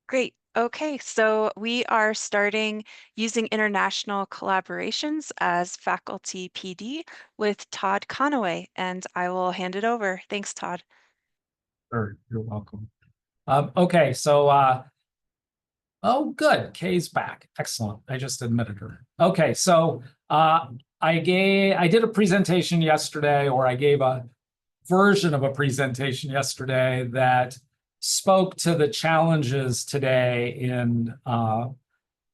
Great. Okay, so we are starting using international collaborations as faculty PD with Todd Conaway, and I will hand it over. Thanks, Todd. Sure, you're welcome. Okay, oh, good. Kay's back. Excellent. I just admitted her. Okay, so I did a presentation yesterday, or I gave a version of a presentation yesterday that spoke to the challenges today in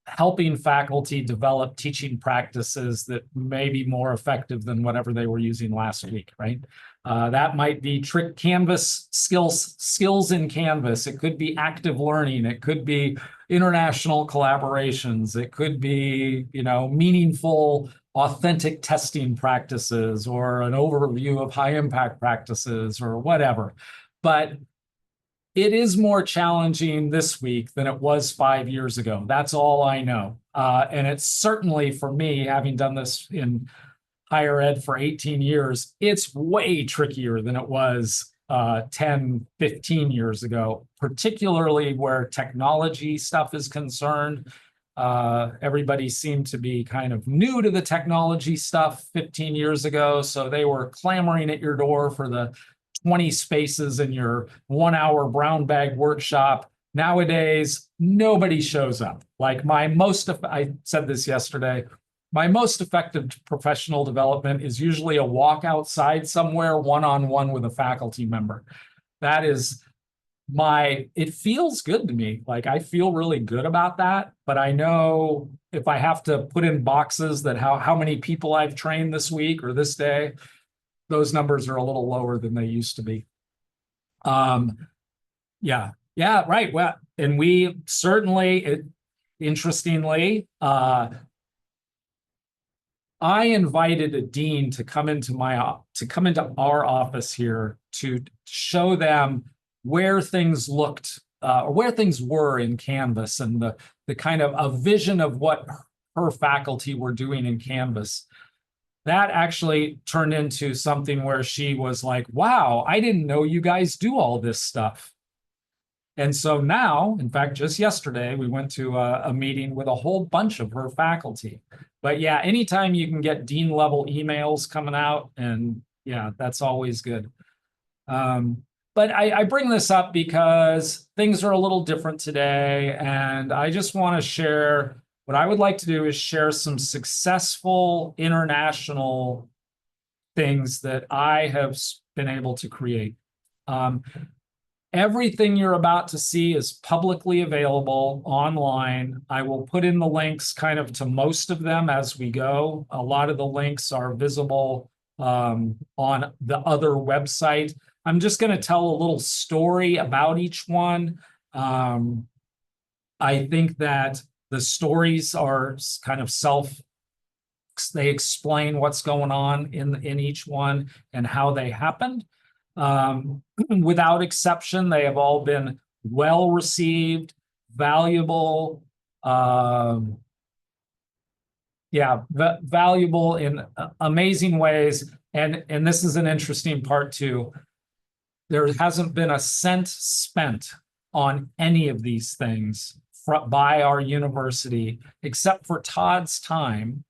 helping faculty develop teaching practices that may be more effective than whatever they were using last week, right? That might be trick Canvas skills in Canvas. It could be active learning. It could be international collaborations. It could be, meaningful, authentic testing practices or an overview of high impact practices or whatever. But it is more challenging this week than it was 5 years ago. That's all I know. And it's certainly for me, having done this in higher ed for 18 years, it's way trickier than it was 10, 15 years ago, particularly where technology stuff is concerned. Everybody seemed to be kind of new to the technology stuff 15 years ago. So they were clamoring at your door for the 20 spaces in your 1 hour brown bag workshop. Nowadays, nobody shows up. Like I said this yesterday, my most effective professional development is usually a walk outside somewhere one-on-one with a faculty member. That is it feels good to me. Like I feel really good about that, but I know if I have to put in boxes that how many people I've trained this week or this day, those numbers are a little lower than they used to be. Yeah, right. Well, and we certainly, interestingly, I invited a dean to come into our office here to show them where things looked or where things were in Canvas and the kind of a vision of what her faculty were doing in Canvas. That actually turned into something where she was like, wow, I didn't know you guys do all this stuff. And so now, in fact, just yesterday, we went to a meeting with a whole bunch of her faculty. But yeah, anytime you can get dean level emails coming out, and yeah, that's always good. But I bring this up because things are a little different today, and I just want to share what I would like to do is share some successful international things that I have been able to create. Everything you're about to see is publicly available online. I will put in the links kind of to most of them as we go. A lot of the links are visible on the other website. I'm just going to tell a little story about each one. I think that the stories are kind of they explain what's going on in each one and how they happened. Without exception, they have all been well received, valuable, valuable in amazing ways. And this is an interesting part too. There hasn't been a cent spent on any of these things by our university, except for Todd's time.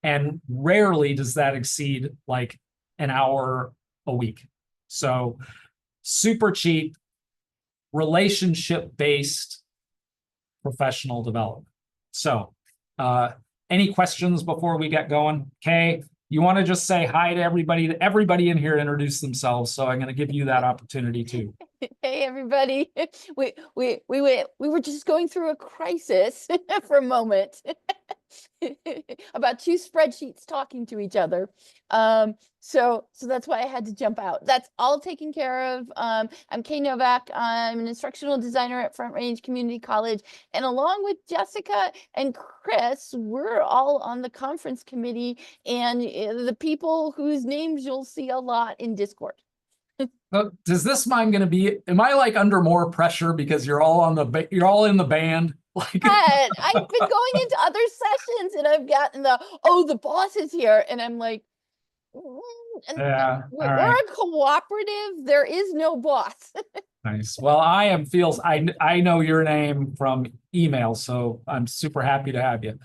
And rarely does that exceed like an hour a week. So super cheap, relationship-based professional development. So any questions before we get going? Kay, you want to just say hi to everybody? Everybody in here introduce themselves. So I'm going to give you that opportunity too. Hey everybody. We were just going through a crisis for a moment about two spreadsheets talking to each other. So that's why I had to jump out. That's all taken care of. I'm Kay Novak. I'm an instructional designer at Front Range Community College. And along with Jessica and Chris, we're all on the conference committee and the people whose names you'll see a lot in Discord. Does this am I like under more pressure because you're all in the band? Like I've been going into other sessions and I've gotten the boss is here. And I'm like, yeah, we're a cooperative. There is no boss. Nice. Well, I know your name from email, so I'm super happy to have you.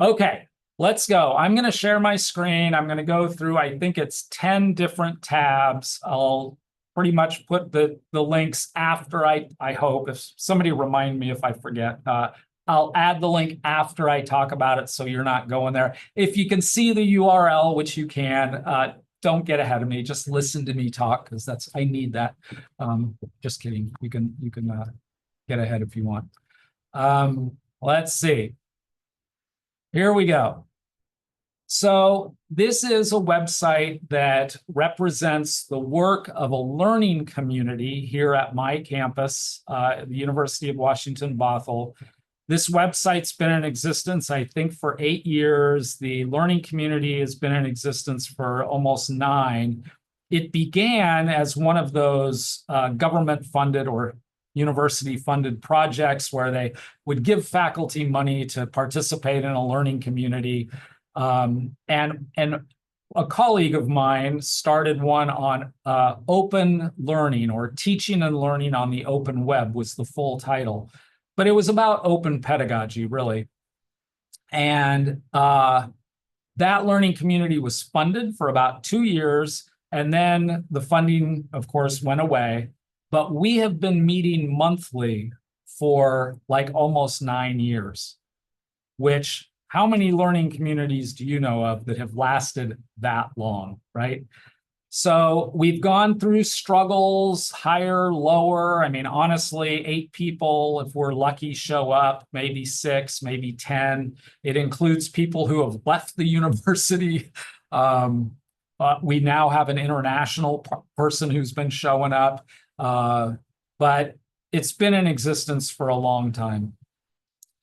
Okay, let's go. I'm going to share my screen. I'm going to go through, I think it's 10 different tabs. I'll pretty much put the links after I hope. If somebody remind me if I forget, I'll add the link after I talk about it so you're not going there. If you can see the URL, which you can, don't get ahead of me. Just listen to me talk because I need that. Just kidding. You can get ahead if you want. Let's see. Here we go. So this is a website that represents the work of a learning community here at my campus, at the University of Washington, Bothell. This website's been in existence, I think, for 8 years. The learning community has been in existence for almost 9. It began as one of those government-funded or university-funded projects where they would give faculty money to participate in a learning community. And a colleague of mine started one on open learning, or teaching and learning on the open web was the full title. But it was about open pedagogy, really. And that learning community was funded for about 2 years, and then the funding, of course, went away. But we have been meeting monthly for like almost 9 years, which how many learning communities do you know of that have lasted that long, right? So we've gone through struggles, higher, lower. I mean, honestly, 8 people, if we're lucky, show up, maybe 6, maybe 10. It includes people who have left the university. We now have an international person who's been showing up. But it's been in existence for a long time.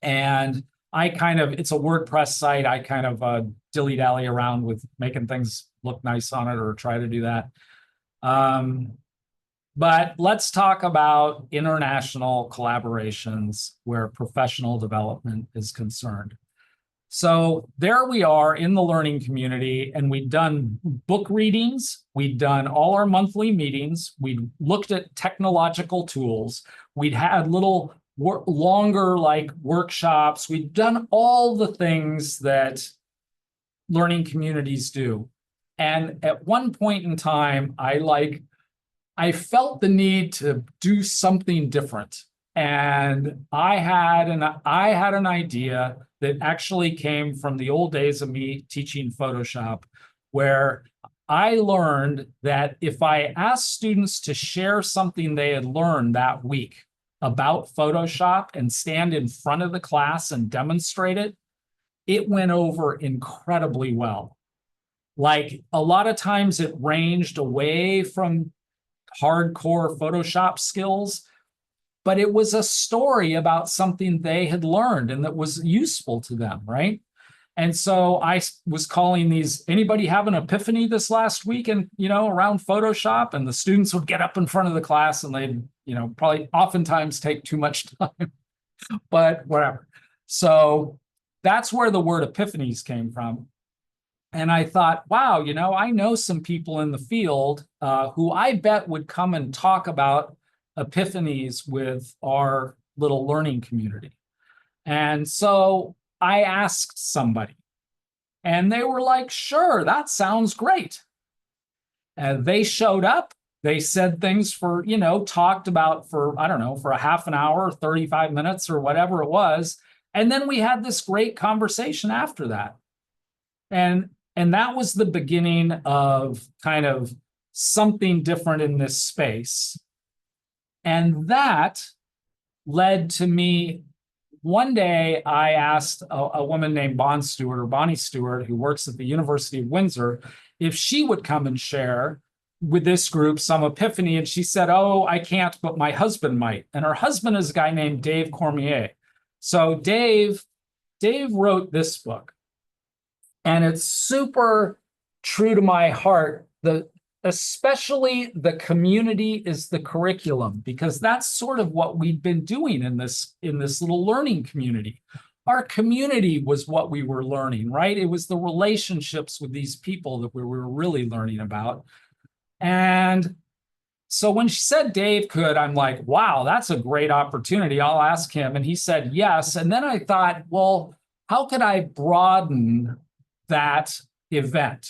And it's a WordPress site. I kind of dilly-dally around with making things look nice on it, or try to do that. But let's talk about international collaborations where professional development is concerned. So there we are in the learning community, and we'd done book readings. We'd done all our monthly meetings. We'd looked at technological tools. We'd had little longer like workshops. We'd done all the things that learning communities do. And at one point in time, I felt the need to do something different. And I had an idea that actually came from the old days of me teaching Photoshop, where I learned that if I asked students to share something they had learned that week about Photoshop and stand in front of the class and demonstrate it, it went over incredibly well. Like a lot of times it ranged away from hardcore Photoshop skills, but it was a story about something they had learned and that was useful to them, right? And so I was calling these, anybody have an epiphany this last week and, around Photoshop? And the students would get up in front of the class and they'd, probably oftentimes take too much time, but whatever. So that's where the word epiphanies came from. And I thought, wow, I know some people in the field who I bet would come and talk about epiphanies with our little learning community. And so I asked somebody, and they were like, sure, that sounds great. And they showed up. They said things for, talked about for, I don't know, for a half an hour, 35 minutes or whatever it was. And then we had this great conversation after that. And that was the beginning of kind of something different in this space. And that led to me, one day I asked a woman named Bonnie Stewart, who works at the University of Windsor, if she would come and share with this group some epiphany. And she said, oh, I can't, but my husband might. And her husband is a guy named Dave Cormier. So Dave wrote this book. And it's super true to my heart. Especially the community is the curriculum, because that's sort of what we've been doing in this little learning community. Our community was what we were learning, right? It was the relationships with these people that we were really learning about. And So when she said Dave could, I'm like, wow, that's a great opportunity. I'll ask him. And he said yes. And then I thought, well, how could I broaden that event?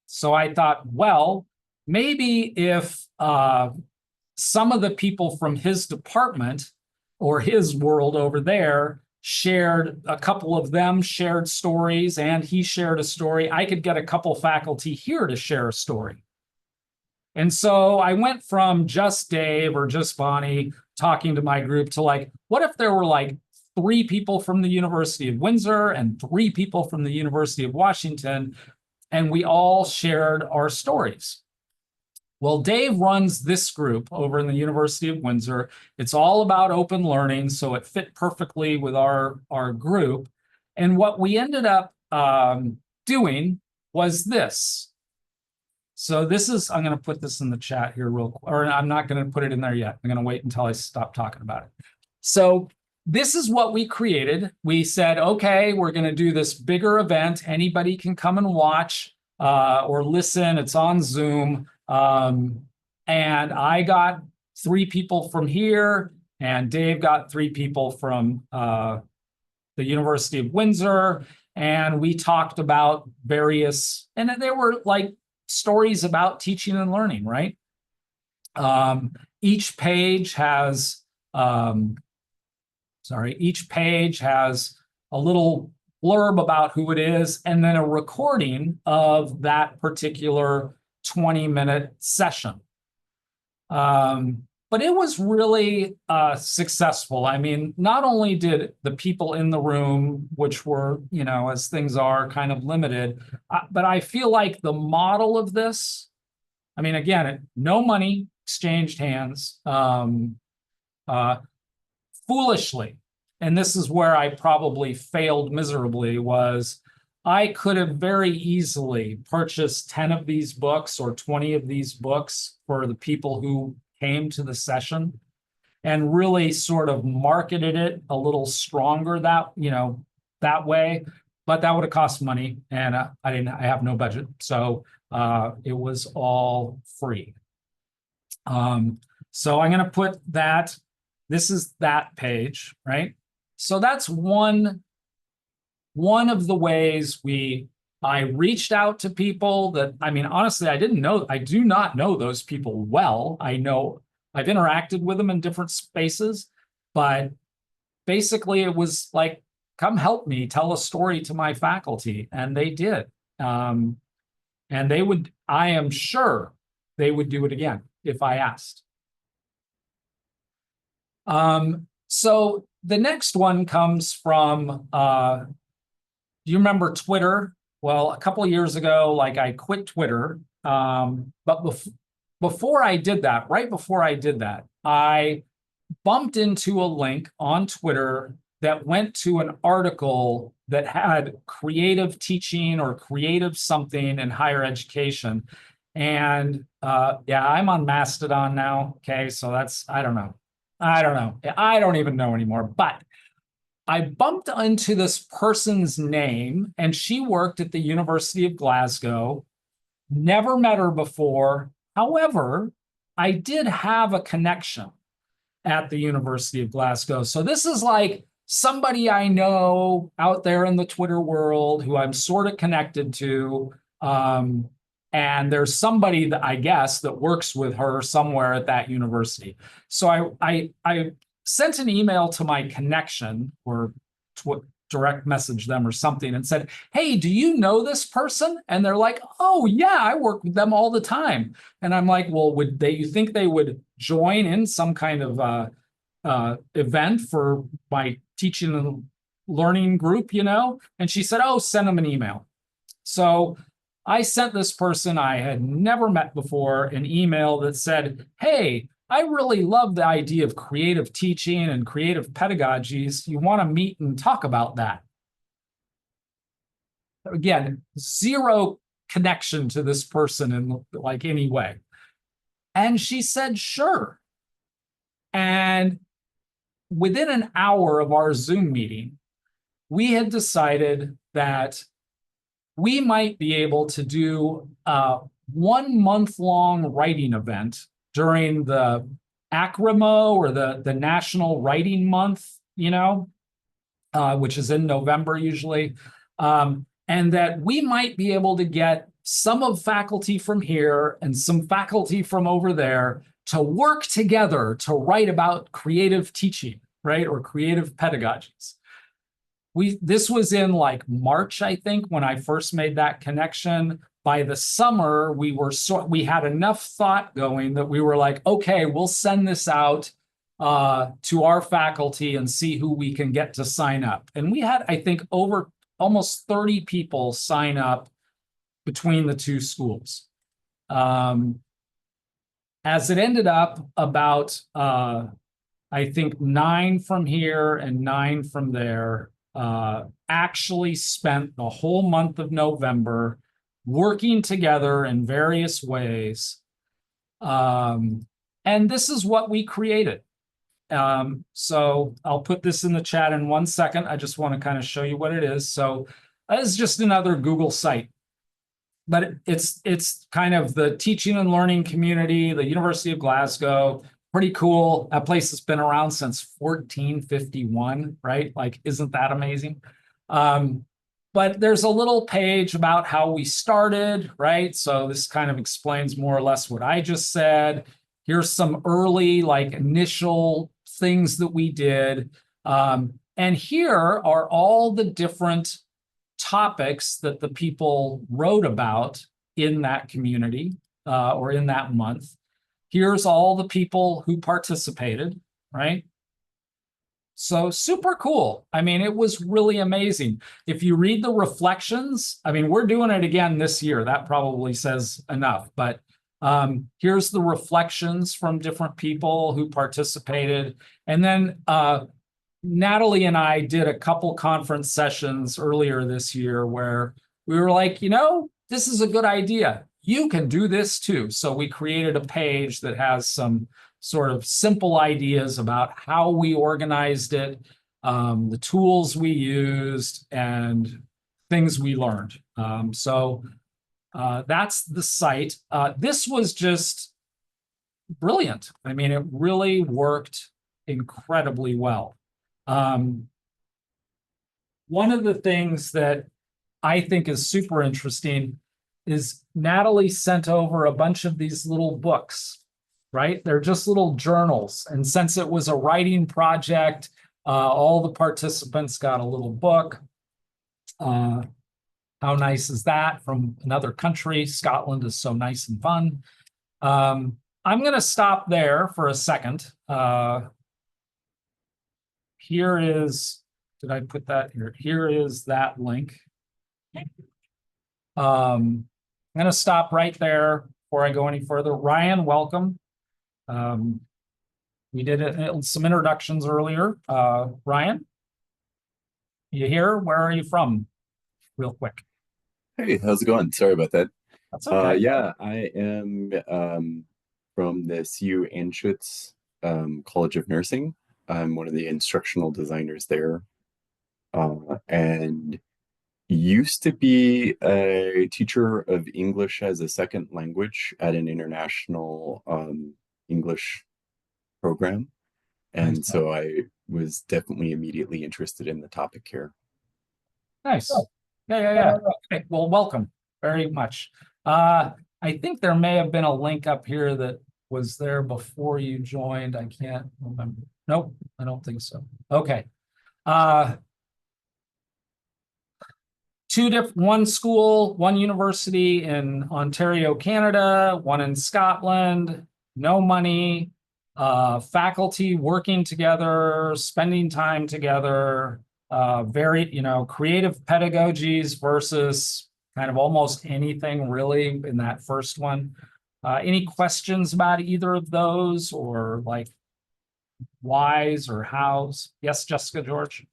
So I thought, well, maybe if some of the people from his department or his world over there shared, a couple of them shared stories and he shared a story, I could get a couple faculty here to share a story. And so I went from just Dave or just Bonnie talking to my group to like, what if there were like 3 people from the University of Windsor and 3 people from the University of Washington, and we all shared our stories? Well, Dave runs this group over in the University of Windsor. It's all about open learning, so it fit perfectly with our group. And what we ended up doing was this. So this is, I'm going to put this in the chat here real quick, or I'm not going to put it in there yet. I'm going to wait until I stop talking about it. So this is what we created. We said, okay, we're going to do this bigger event. Anybody can come and watch or listen. It's on Zoom. And I got 3 people from here, and Dave got 3 people from the University of Windsor. And we talked about various, and there were like stories about teaching and learning, right? Each page has, each page has a little blurb about who it is, and then a recording of that particular 20-minute session. But it was really successful. I mean, not only did the people in the room, which were, you know, as things are, kind of limited, but I feel like the model of this, I mean, again, no money exchanged hands, foolishly, and this is where I probably failed miserably, was I could have very easily purchased 10 of these books or 20 of these books for the people who came to the session and really sort of marketed it a little stronger that, you know, that way. But that would have cost money, and I have no budget. So it was all free. So I'm going to put that, this is that page, right? So that's one of the ways I reached out to people that, I mean, honestly, I do not know those people well. I know I've interacted with them in different spaces, but basically it was like, come help me tell a story to my faculty. And they did. And they would, I am sure they would do it again if I asked. So the next one comes from, do you remember Twitter? Well, a couple of years ago, like I quit Twitter. But before I did that, right before I did that, I bumped into a link on Twitter that went to an article that had creative teaching or creative something in higher education. And yeah, I'm on Mastodon now. Okay, so that's, I don't know. I don't even know anymore. But I bumped into this person's name, and she worked at the University of Glasgow. Never met her before. However, I did have a connection at the University of Glasgow. So this is like somebody I know out there in the Twitter world who I'm sort of connected to. And there's somebody that I guess that works with her somewhere at that university. So I sent an email to my connection or direct message them or something and said, hey, do you know this person? And they're like, oh yeah, I work with them all the time. And I'm like, well, you think they would join in some kind of event for my teaching and learning group, you know? And she said, oh, send them an email. So I sent this person I had never met before an email that said, hey, I really love the idea of creative teaching and creative pedagogies. You want to meet and talk about that? Again, zero connection to this person in like any way. And she said, sure. And within an hour of our Zoom meeting, we had decided that we might be able to do a 1 month-long writing event during the ACRIMO, or the National Writing Month, which is in November usually. And that we might be able to get some of faculty from here and some faculty from over there to work together to write about creative teaching, right? Or creative pedagogies. This was in like March, I think, when I first made that connection. By the summer, we had enough thought going that we were like, okay, we'll send this out to our faculty and see who we can get to sign up. And we had, I think, over almost 30 people sign up between the two schools. As it ended up, about I think 9 from here and 9 from there actually spent the whole month of November working together in various ways. And this is what we created. So I'll put this in the chat in 1 second. I just want to kind of show you what it is. So it's just another Google site, but it's kind of the teaching and learning community, the University of Glasgow. Pretty cool. That place has been around since 1451, right? Like, isn't that amazing? But there's a little page about how we started, right? So this kind of explains more or less what I just said. Here's some early, like, initial things that we did. And here are all the different topics that the people wrote about in that community or in that month. Here's all the people who participated, right? So super cool. I mean, it was really amazing. If you read the reflections, I mean, we're doing it again this year. That probably says enough. But here's the reflections from different people who participated. And then Natalie and I did a couple conference sessions earlier this year where we were like, this is a good idea. You can do this too. So we created a page that has some sort of simple ideas about how we organized it, the tools we used, and things we learned. So that's the site. This was just brilliant. I mean, it really worked incredibly well. One of the things that I think is super interesting is Natalie sent over a bunch of these little books, right? They're just little journals. And since it was a writing project, all the participants got a little book. How nice is that, from another country? Scotland is so nice and fun. I'm going to stop there for a second. Here is, did I put that here? Here is that link. I'm going to stop right there before I go any further. Ryan, welcome. We did some introductions earlier. Ryan, you here? Where are you from? Real quick. Hey, how's it going? Sorry about that. That's okay. Yeah, I am from the CU Anschutz College of Nursing. I'm one of the instructional designers there, and used to be a teacher of English as a second language at an international English program. And so I was definitely immediately interested in the topic here. Nice. Yeah. Okay. Well, welcome very much. I think there may have been a link up here that was there before you joined. I can't remember. Nope, I don't think so. Okay. One school, one university in Ontario, Canada, one in Scotland, no money, faculty working together, spending time together, very, creative pedagogies versus kind of almost anything really in that first one. Any questions about either of those, or like whys or hows? Yes, Jessica George.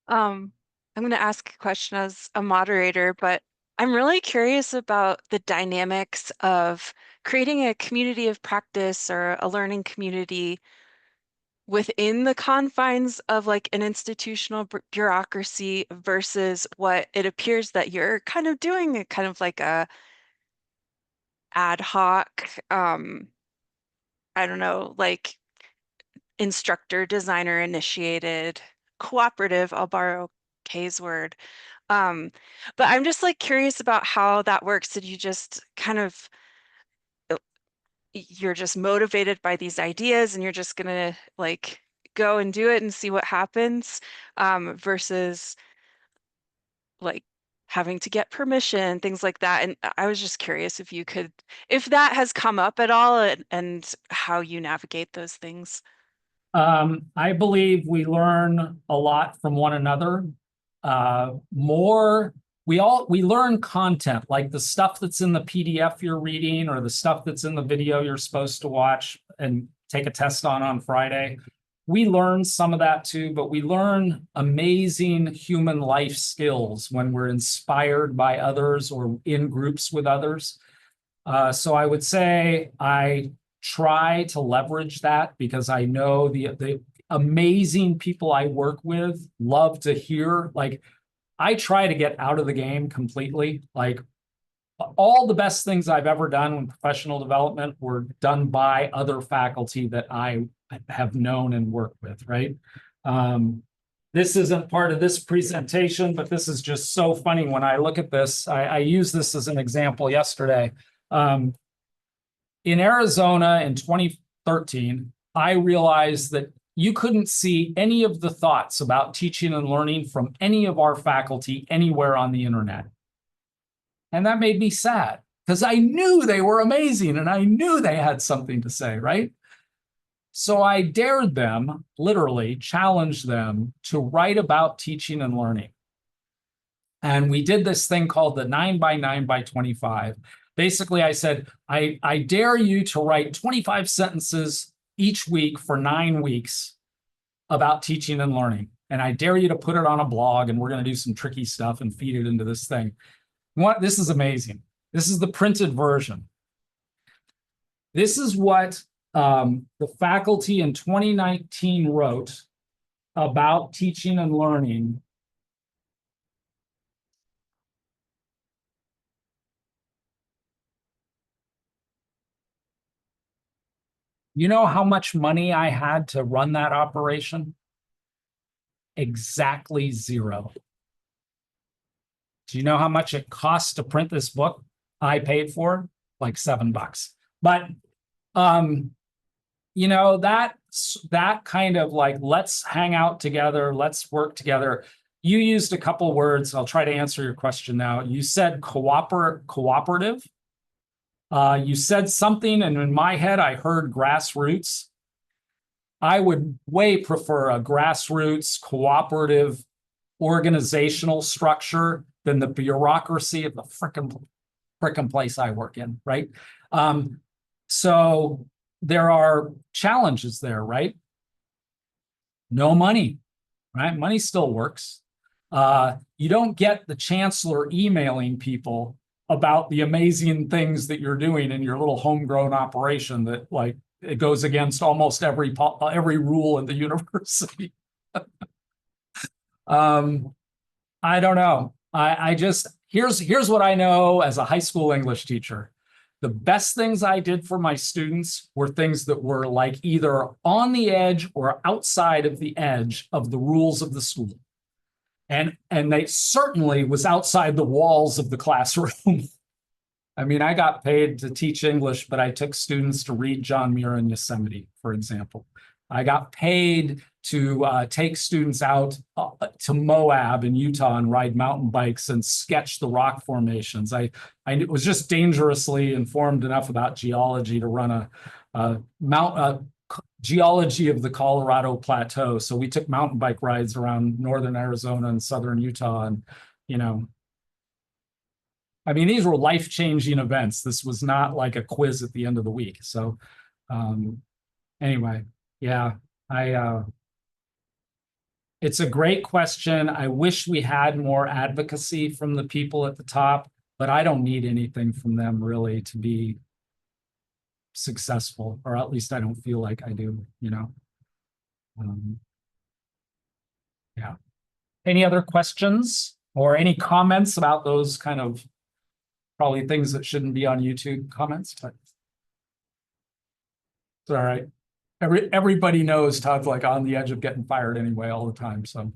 I'm going to ask a question as a moderator, but I'm really curious about the dynamics of creating a community of practice or a learning community within the confines of like an institutional bureaucracy versus what it appears that you're kind of doing, kind of like a ad hoc I don't know, like instructor designer initiated, cooperative, I'll borrow Kay's word. But I'm just like curious about how that works. Did you just kind of you're just motivated by these ideas and you're just gonna like go and do it and see what happens, versus like having to get permission, things like that. And I was just curious if you could, if that has come up at all, and how you navigate those things. I believe we learn a lot from one another. We learn content, like the stuff that's in the PDF you're reading or the stuff that's in the video you're supposed to watch and take a test on Friday. We learn some of that too, but we learn amazing human life skills when we're inspired by others or in groups with others. So I would say I try to leverage that because I know the amazing people I work with love to hear. Like, I try to get out of the game completely. Like, all the best things I've ever done in professional development were done by other faculty that I have known and worked with, right? This isn't part of this presentation, but this is just so funny when I look at this. I used this as an example yesterday. In Arizona in 2013, I realized that you couldn't see any of the thoughts about teaching and learning from any of our faculty anywhere on the internet. And that made me sad because I knew they were amazing and I knew they had something to say, right? So I dared them, literally challenged them to write about teaching and learning. And we did this thing called the 9x9x25. Basically, I said, I dare you to write 25 sentences each week for 9 weeks about teaching and learning. And I dare you to put it on a blog, and we're going to do some tricky stuff and feed it into this thing. This is amazing. This is the printed version. This is what the faculty in 2019 wrote about teaching and learning. You know how much money I had to run that operation? Exactly zero. Do you know how much it costs to print this book? I paid for like $7. But you know, that kind of like, let's hang out together, let's work together. You used a couple words. I'll try to answer your question now. You said cooperative. You said something, and in my head, I heard grassroots. I would way prefer a grassroots, cooperative, organizational structure than the bureaucracy of the frickin' place I work in, right? So there are challenges there, right? No money, right? Money still works. You don't get the chancellor emailing people about the amazing things that you're doing in your little homegrown operation that, like, it goes against almost every rule in the university. I don't know. I just, here's what I know as a high school English teacher. The best things I did for my students were things that were like either on the edge or outside of the edge of the rules of the school. And they certainly was outside the walls of the classroom. I mean, I got paid to teach English, but I took students to read John Muir in Yosemite, for example. I got paid to take students out to Moab in Utah and ride mountain bikes and sketch the rock formations. I was just dangerously informed enough about geology to run a geology of the Colorado Plateau. So we took mountain bike rides around northern Arizona and southern Utah. And, you know, I mean, these were life-changing events. This was not like a quiz at the end of the week. So anyway, yeah, it's a great question. I wish we had more advocacy from the people at the top, but I don't need anything from them really to be successful, or at least I don't feel like I do, you know. Yeah. Any other questions or any comments about those kind of probably things that shouldn't be on YouTube comments? But It's all right. Everybody knows Todd's like on the edge of getting fired anyway all the time. So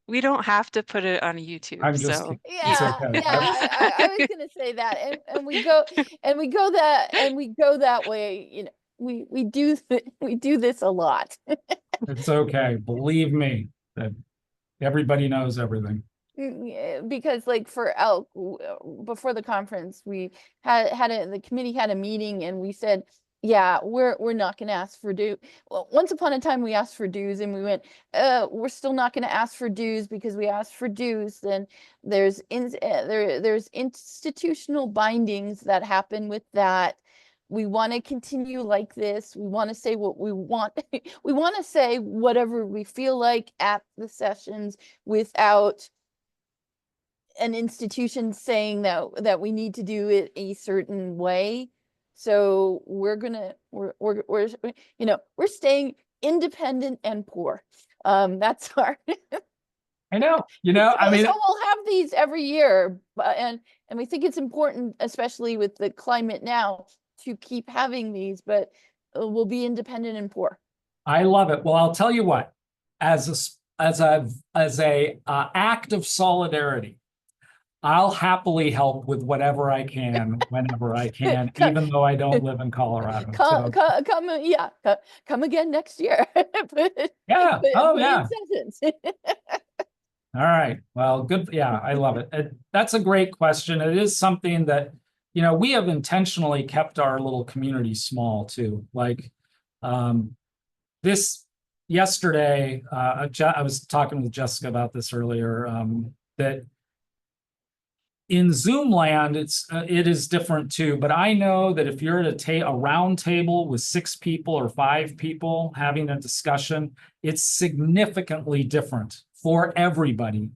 We don't have to put it on YouTube, I'm just so it's Yeah, okay. I was gonna say that, and we go that way. You know, we do we do this a lot. It's okay. Believe me that everybody knows everything. Yeah, because like for elk before the conference, we the committee had a meeting, and we said, yeah, we're not going to ask for due. Well, once upon a time we asked for dues, and we went, we're still not going to ask for dues, because we asked for dues, then there's there's institutional bindings that happen with that. We want to continue like this. We want to say what we want. We want to say whatever we feel like at the sessions without an institution saying that we need to do it a certain way. So we're you know, we're staying independent and poor. That's our I know, I mean, so we'll have these every year, and we think it's important, especially with the climate now, to keep having these, but we'll be independent and poor. I love it. Well, I'll tell you what, as a act of solidarity, I'll happily help with whatever I can, whenever I can, even though I don't live in Colorado. So, Come again next year. yeah. Oh, Put yeah. in sessions. All right. Well, good. Yeah, I love it. That's a great question. It is something that, we have intentionally kept our little community small too. Like this yesterday, I was talking with Jessica about this earlier, that in Zoom land, it is different too. But I know that if you're at a round table with 6 people or 5 people having a discussion, it's significantly different for everybody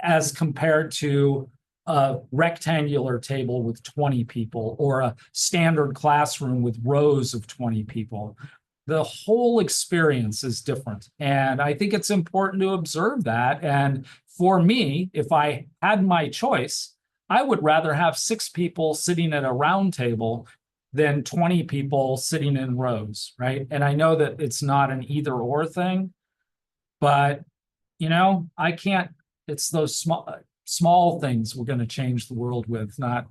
as compared to a rectangular table with 20 people or a standard classroom with rows of 20 people. The whole experience is different. And I think it's important to observe that. And for me, if I had my choice, I would rather have 6 people sitting at a round table than 20 people sitting in rows, right? And I know that it's not an either or thing, but I can't, it's those small things we're going to change the world with, not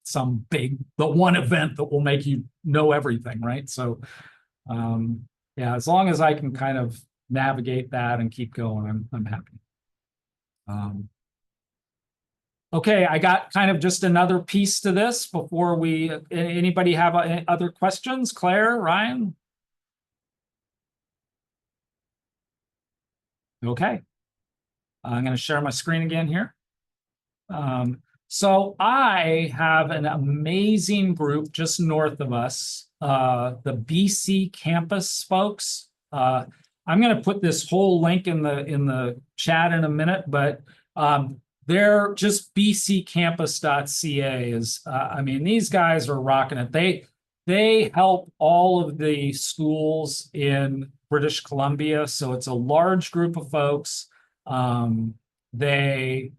some the one event that will make you know everything, right? So yeah, as long as I can kind of navigate that and keep going, I'm happy. Okay, I got kind of just another piece to this before anybody have other questions? Claire, Ryan? Okay. I'm going to share my screen again here. So I have an amazing group just north of us, the BC campus folks. I'm going to put this whole link in the chat in a minute, but they're just bccampus.ca is, I mean, these guys are rocking it. They help all of the schools in British Columbia. So it's a large group of folks. They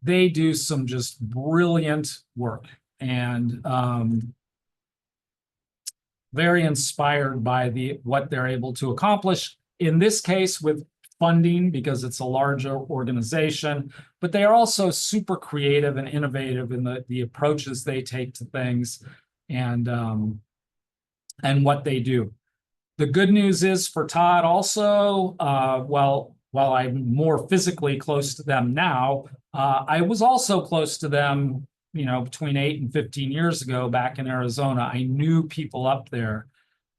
do some just brilliant work, and very inspired by what they're able to accomplish in this case with funding, because it's a larger organization, but they are also super creative and innovative in the approaches they take to things and what they do. The good news is for Todd also, while I'm more physically close to them now, I was also close to them, between 8 and 15 years ago back in Arizona. I knew people up there.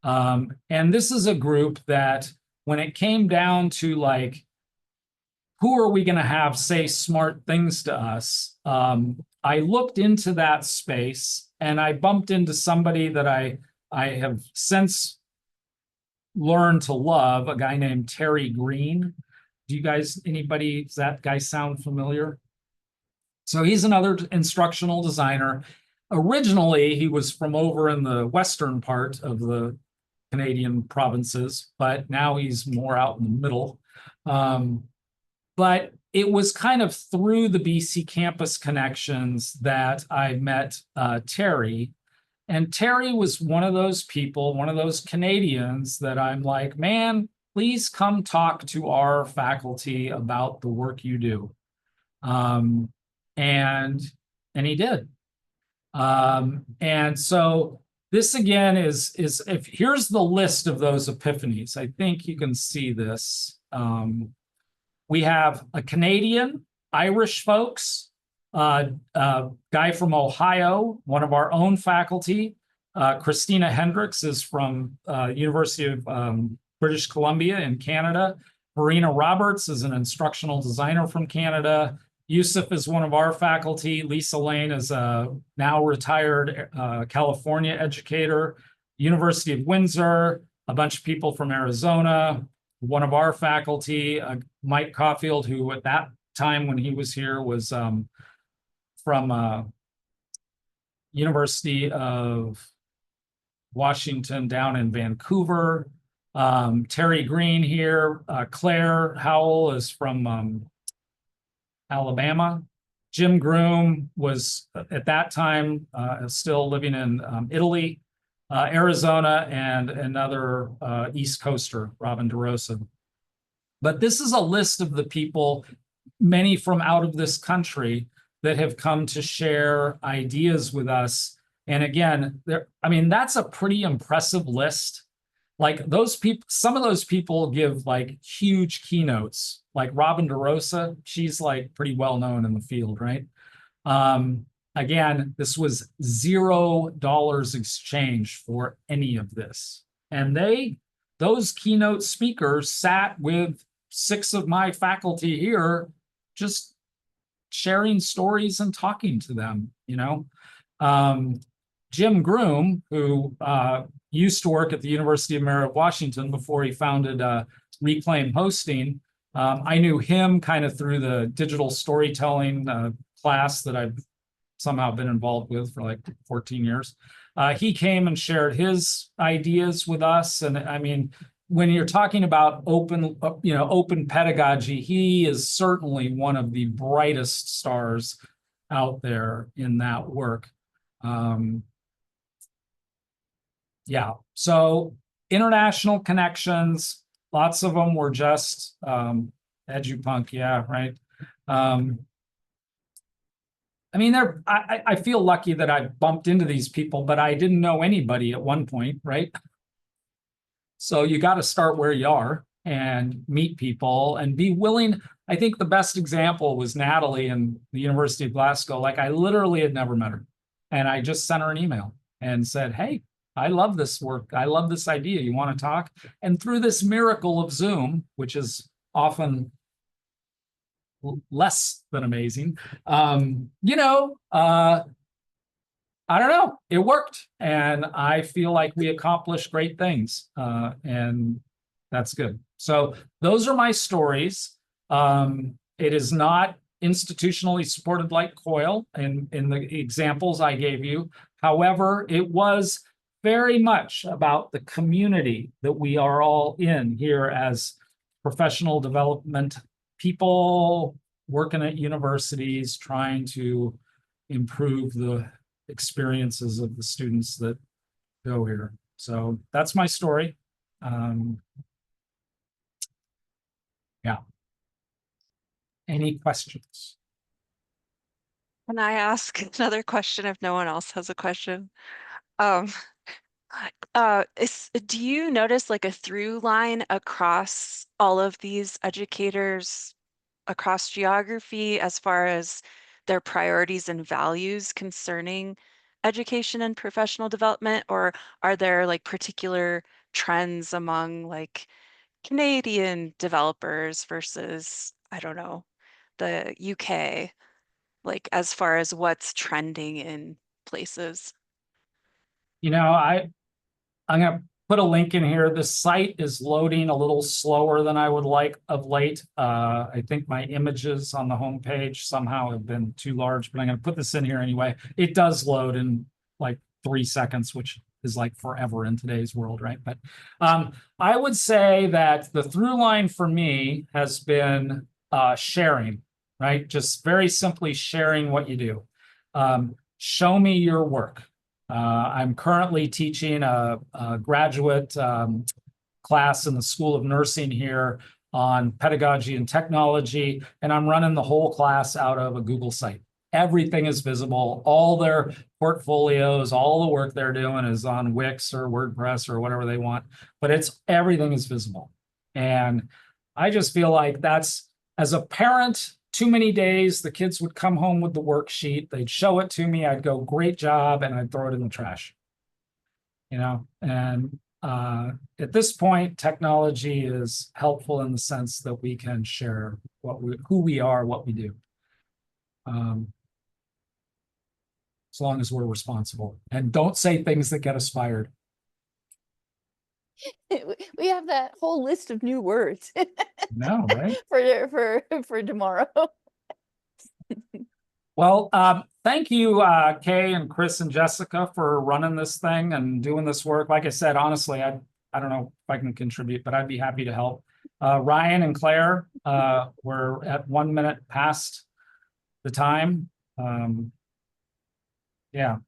And this is a group that when it came down to like, who are we going to have say smart things to us? I looked into that space and I bumped into somebody that I have since learned to love, a guy named Terry Green. Does that guy sound familiar? So he's another instructional designer. Originally, he was from over in the western part of the Canadian provinces, but now he's more out in the middle. But it was kind of through the BC campus connections that I met Terry. And Terry was one of those people, one of those Canadians that I'm like, man, please come talk to our faculty about the work you do. Um, and he did. And so this again is if here's the list of those epiphanies. I think you can see this. We have a Canadian, Irish folks, guy from Ohio, one of our own faculty. Christina Hendricks is from University of British Columbia in Canada. Marina Roberts is an instructional designer from Canada. Yusuf is one of our faculty. Lisa Lane is a now retired California educator. University of Windsor, a bunch of people from Arizona. One of our faculty, Mike Caulfield, who at that time when he was here was from University of Washington down in Vancouver. Terry Green here. Claire Howell is from Alabama. Jim Groom was at that time still living in Italy, Arizona, and another East Coaster, Robin DeRosa. But this is a list of the people, many from out of this country, that have come to share ideas with us. And again, I mean, that's a pretty impressive list. Like those people, some of those people give like huge keynotes, like Robin DeRosa, she's like pretty well known in the field, right? Again, this was $0 exchange for any of this. And those keynote speakers sat with 6 of my faculty here, just sharing stories and talking to them, you know? Jim Groom, who used to work at the University of Mary Washington before he founded Reclaim Hosting. I knew him kind of through the digital storytelling class that I've somehow been involved with for like 14 years. He came and shared his ideas with us. And I mean, when you're talking about open pedagogy, he is certainly one of the brightest stars out there in that work. Yeah, so international connections, lots of them were just edupunk, yeah, right. I mean, I feel lucky that I bumped into these people, but I didn't know anybody at one point, right? So you got to start where you are and meet people and be willing. I think the best example was Natalie in the University of Glasgow. Like I literally had never met her. And I just sent her an email and said, hey, I love this work. I love this idea. You want to talk? And through this miracle of Zoom, which is often less than amazing, I don't know, it worked. And I feel like we accomplished great things. And that's good. So those are my stories. It is not institutionally supported like COIL in the examples I gave you. However, it was very much about the community that we are all in here as professional development people working at universities, trying to improve the experiences of the students that go here. So that's my story. Yeah. Any questions? Can I ask another question if no one else has a question? Do you notice like a through line across all of these educators across geography as far as their priorities and values concerning education and professional development, or are there like particular trends among like Canadian developers versus, I don't know, the UK, like as far as what's trending in places? You know, I'm going to put a link in here. This site is loading a little slower than I would like of late. I think my images on the homepage somehow have been too large, but I'm going to put this in here anyway. It does load in like 3 seconds, which is like forever in today's world, right? But I would say that the through line for me has been sharing, right? Just very simply sharing what you do. Show me your work. I'm currently teaching a graduate class in the School of Nursing here on pedagogy and technology, and I'm running the whole class out of a Google site. Everything is visible. All their portfolios, all the work they're doing is on Wix or WordPress or whatever they want, but everything is visible. And I just feel like that's, as a parent, too many days, the kids would come home with the worksheet, they'd show it to me, I'd go, great job, and I'd throw it in the trash. And at this point, technology is helpful in the sense that we can share who we are, what we do. As long as we're responsible and don't say things that get us fired. We have that whole list of new words No, right? for tomorrow. Well, thank you, Kay and Chris and Jessica, for running this thing and doing this work. Like I said, honestly, I don't know if I can contribute, but I'd be happy to help. Ryan and Claire, we're at 1 minute past the time. Yeah.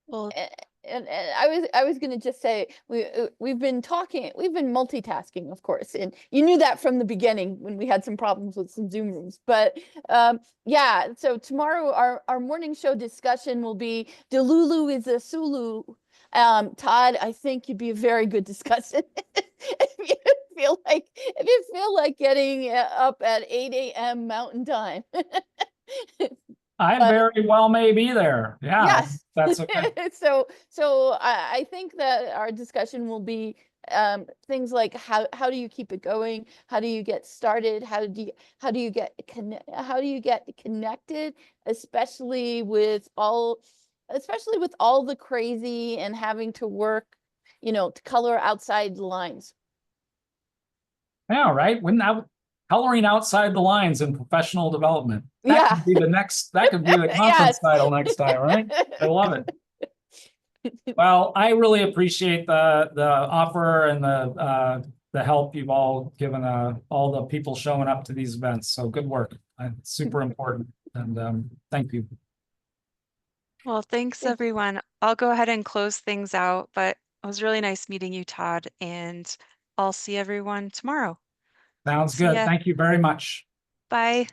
Well, And I was going to just say we've been multitasking, of course, and you knew that from the beginning when we had some problems with some Zoom rooms. But yeah, so tomorrow our morning show discussion will be Delulu is a Sulu. Todd, I think you'd be a very good discussion if you feel like getting up at 8 a.m. Mountain Time. I very well may be there. Yeah, yes, that's okay. So I think that our discussion will be things like how do you keep it going? How do you get started? How do you get connected, especially with all the crazy and having to work, to color outside the lines. Yeah, right. Coloring outside the lines in professional development. That could be the conference Yes. title next time, right? I love it. Well, I really appreciate the offer and the help you've all given all the people showing up to these events. So good work. It's super important. And thank you. well, thanks everyone. I'll go ahead and close things out, but it was really nice meeting you, Todd, and I'll see everyone tomorrow. Sounds See good. ya. Thank you very much. Bye.